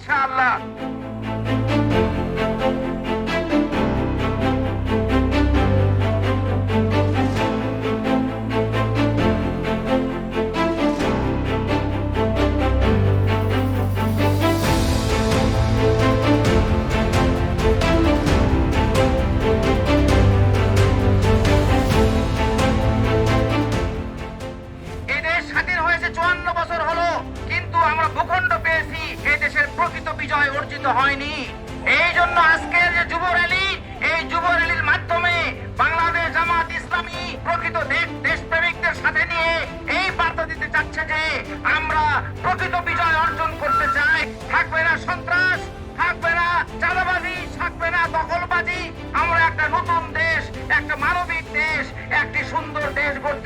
ইনশাআল্লাহ। এই দেশ স্বাধীন হয়েছে 54 বছর হলো, কিন্তু আমরা ভূখণ্ড পেয়েছি, এই দেশের প্রকৃত বিজয় অর্জিত হয়নি। এই জন্য আজকের যে যুব র্যালি, এই যুব র্যালির মাধ্যমে বাংলাদেশ জামাত ইসলামী প্রকৃত দেশপ্রেমিকদের সাথে নিয়ে এই বার্তা দিতে চাচ্ছে যে আমরা প্রকৃত বিজয় অর্জন করতে চাই। থাকবে না সন্ত্রাস, থাকবে না চাঁদাবাজি, থাকবে না দখলবাজি। আমরা একটা নতুন দেশ, একটা মানবিক দেশ, একটি সুন্দর দেশ গড়তে